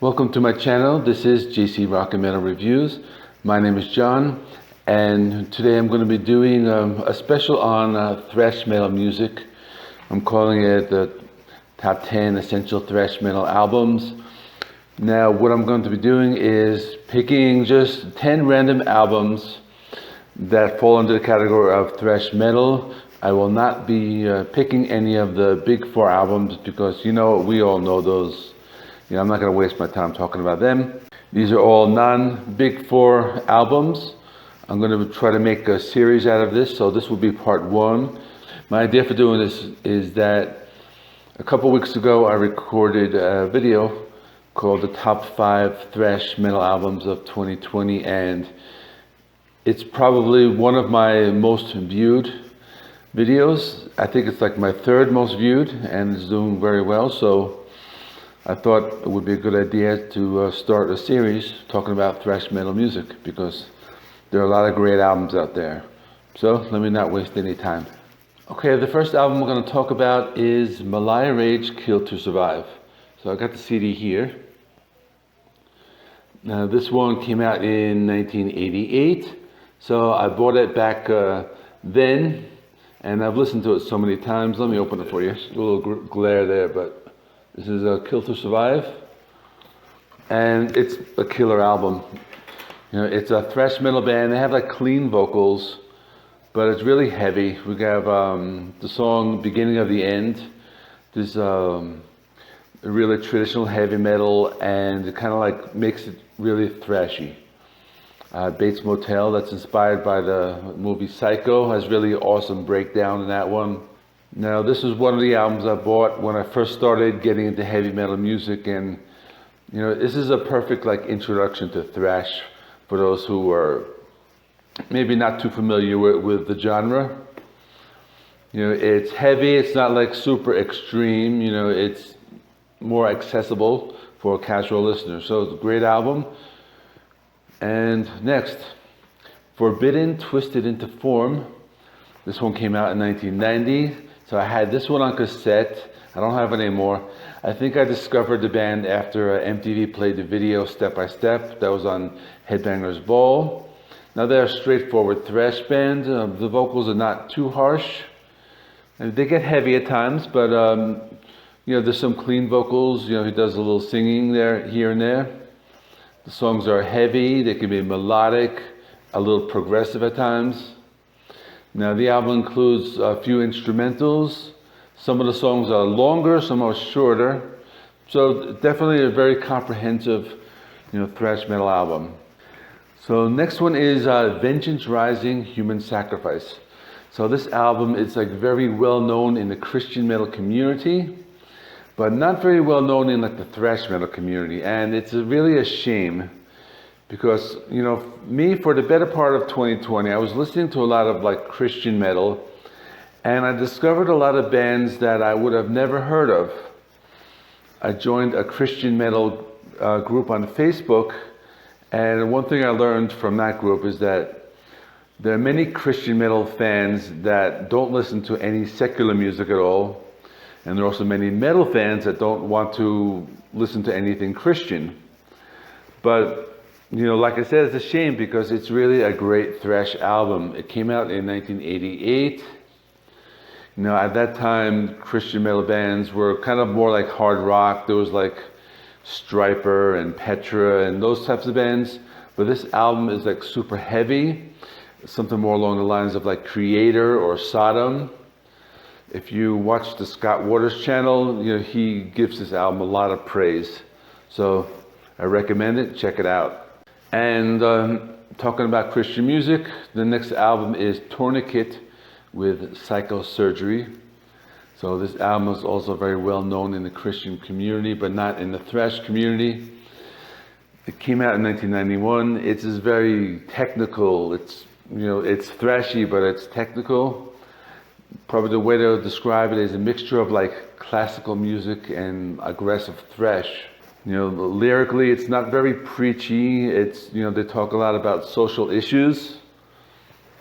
Welcome to my channel. This is JC Rock and Metal Reviews. My name is John, and today I'm going to be doing a special on thrash metal music. I'm calling it the Top 10 Essential Thrash Metal Albums. Now, what I'm going to be doing is picking just 10 random albums that fall under the category of thrash metal. I will not be picking any of the big four albums because, we all know those. I'm not going to waste my time talking about them. These are all non-big four albums. I'm going to try to make a series out of this, so this will be part one. My idea for doing this is that a couple weeks ago I recorded a video called the Top 5 Thrash Metal Albums of 2020, and it's probably one of my most viewed videos. I think it's like my third most viewed, and it's doing very well, so I thought it would be a good idea to start a series talking about thrash metal music, because there are a lot of great albums out there. So let me not waste any time. Okay, the first album we're going to talk about is Meliah Rage Kill to Survive. So I got the CD here. Now this one came out in 1988, so I bought it back then, and I've listened to it so many times. Let me open it for you. A little glare there, but this is a Kill to Survive, and it's a killer album. It's a thrash metal band. They have like clean vocals, but it's really heavy. We have the song Beginning of the End. There's really traditional heavy metal, and it kind of like makes it really thrashy. Bates Motel, that's inspired by the movie Psycho, has really awesome breakdown in that one. Now, this is one of the albums I bought when I first started getting into heavy metal music, and this is a perfect like introduction to thrash for those who are maybe not too familiar with the genre. It's heavy, it's not like super extreme, it's more accessible for a casual listener. So it's a great album. And next, Forbidden Twisted into Form. This one came out in 1990. So I had this one on cassette. I don't have it anymore. I think I discovered the band after MTV played the video Step by Step. That was on Headbangers Ball. Now they're a straightforward thrash band. The vocals are not too harsh. And they get heavy at times, but there's some clean vocals. He does a little singing there, here and there. The songs are heavy. They can be melodic, a little progressive at times. Now the album includes a few instrumentals. Some of the songs are longer, some are shorter. So definitely a very comprehensive, thrash metal album. So next one is Vengeance Rising, Human Sacrifice. So this album is like very well known in the Christian metal community, but not very well known in like the thrash metal community. And it's really a shame. Because, me, for the better part of 2020, I was listening to a lot of like Christian metal, and I discovered a lot of bands that I would have never heard of. I joined a Christian metal group on Facebook, and one thing I learned from that group is that there are many Christian metal fans that don't listen to any secular music at all, and there are also many metal fans that don't want to listen to anything Christian. But like I said, it's a shame because it's really a great thrash album. It came out in 1988. At that time, Christian metal bands were kind of more like hard rock. There was like Stryper and Petra and those types of bands. But this album is like super heavy, something more along the lines of like Kreator or Sodom. If you watch the Scott Waters channel, he gives this album a lot of praise. So I recommend it. Check it out. And talking about Christian music, the next album is Tourniquet with Psychosurgery. So this album is also very well known in the Christian community, but not in the thrash community. It came out in 1991. It's very technical. It's thrashy, but it's technical. Probably the way to describe it is a mixture of like classical music and aggressive thrash. Lyrically, it's not very preachy. They talk a lot about social issues.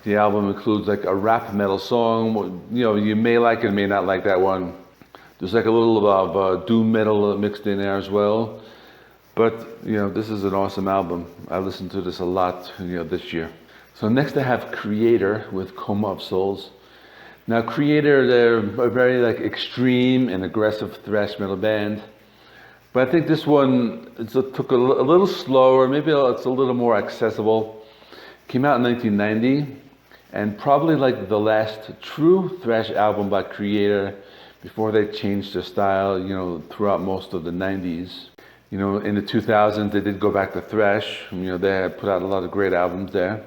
The album includes like a rap metal song. You may like it, may not like that one. There's like a little of doom metal mixed in there as well. But, this is an awesome album. I listened to this a lot, this year. So next I have Kreator with Coma of Souls. Now Kreator, they're a very extreme and aggressive thrash metal band. But I think this one took a little slower, maybe it's a little more accessible. Came out in 1990, and probably the last true thrash album by Kreator before they changed their style, throughout most of the 90s. In the 2000s, they did go back to thrash. They had put out a lot of great albums there.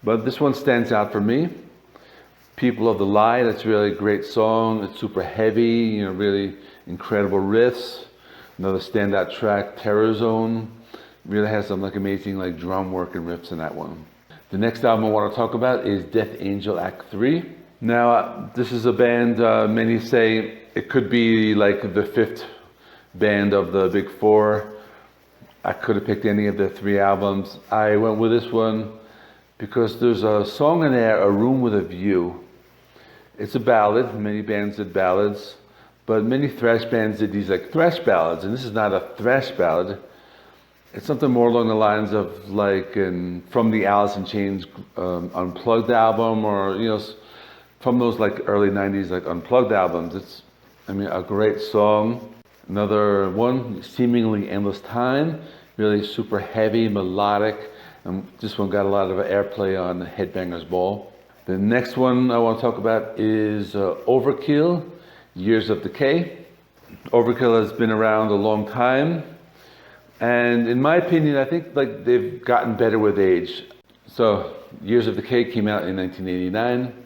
But this one stands out for me. People of the Lie, that's really a great song. It's super heavy, really incredible riffs. Another standout track, Terror Zone, really has some amazing drum work and riffs in that one. The next album I want to talk about is Death Angel Act 3. Now, this is a band, many say it could be the fifth band of the big four. I could have picked any of their three albums. I went with this one because there's a song in there, A Room with a View. It's a ballad. Many bands did ballads, but many thrash bands did these thrash ballads, and this is not a thrash ballad. It's something more along the lines of from the Alice in Chains Unplugged album, or from those early 90s Unplugged albums. It's a great song. Another one, Seemingly Endless Time, really super heavy, melodic. This one got a lot of airplay on Headbangers Ball. The next one I want to talk about is Overkill, Years of Decay. Overkill has been around a long time, and in my opinion, I think they've gotten better with age. So Years of Decay came out in 1989.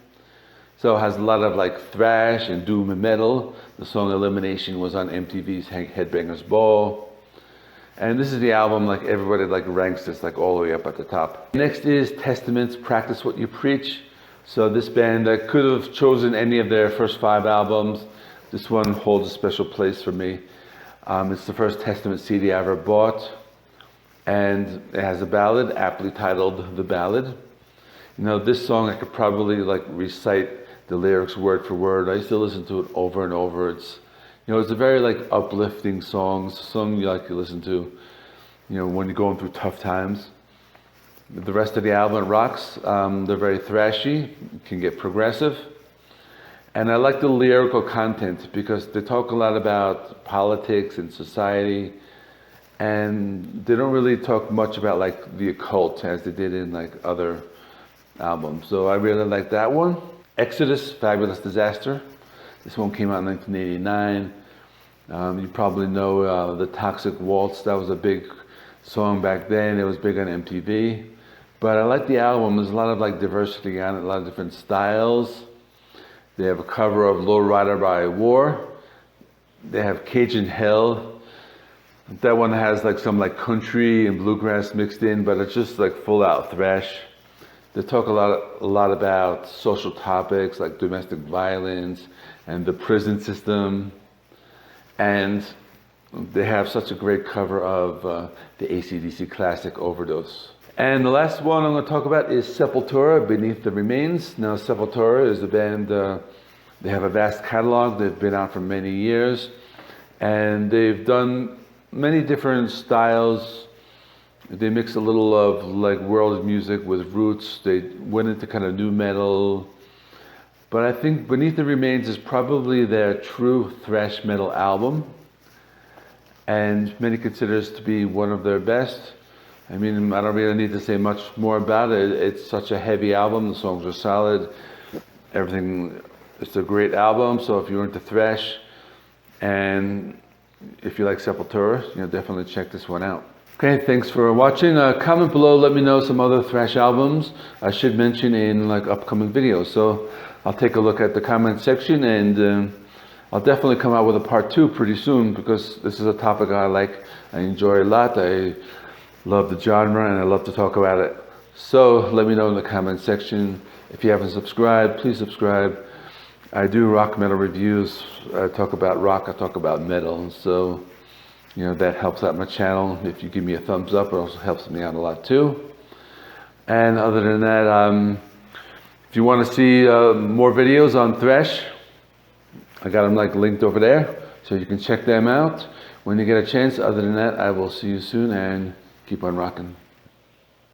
So it has a lot of thrash and doom and metal. The song Elimination was on MTV's Headbangers Ball. And this is the album everybody ranks this all the way up at the top. Next is Testaments, Practice What You Preach. So this band, I could have chosen any of their first 5 albums. This one holds a special place for me. It's the first Testament CD I ever bought. And it has a ballad, aptly titled The Ballad. This song I could probably recite the lyrics word for word. I used to listen to it over and over. It's a very uplifting song. It's a song you listen to, when you're going through tough times. The rest of the album rocks. They're very thrashy, can get progressive. And I like the lyrical content because they talk a lot about politics and society, and they don't really talk much about the occult as they did in other albums. So I really like that one. Exodus, Fabulous Disaster. This one came out in 1989. You probably know the Toxic Waltz. That was a big song back then. It was big on MTV. But I like the album. There's a lot of diversity on it, a lot of different styles. They have a cover of Low Rider by War. They have Cajun Hell. That one has some country and bluegrass mixed in, but it's just full out thrash. They talk a lot about social topics like domestic violence and the prison system. And they have such a great cover of the AC/DC classic Overdose. And the last one I'm going to talk about is Sepultura, Beneath the Remains. Now Sepultura is a band, they have a vast catalog. They've been out for many years. And they've done many different styles. They mix a little of world music with roots. They went into kind of new metal. But I think Beneath the Remains is probably their true thrash metal album. And many consider this to be one of their best. I don't really need to say much more about it. It's such a heavy album. The songs are solid. Everything, it's a great album. So if you're into thrash and if you like Sepultura, definitely check this one out. Okay, thanks for watching. Comment below, let me know some other thrash albums I should mention in upcoming videos. So I'll take a look at the comment section, and I'll definitely come out with a part 2 pretty soon, because this is a topic I like. I enjoy a lot. I love the genre and I love to talk about it. So let me know in the comment section. If you haven't subscribed, please subscribe. I do rock metal reviews. I talk about rock, I talk about metal. So that helps out my channel. If you give me a thumbs up, it also helps me out a lot too. And other than that, if you want to see more videos on thrash, I got them linked over there, so you can check them out. when you get a chance. Other than that, I will see you soon and keep on rocking.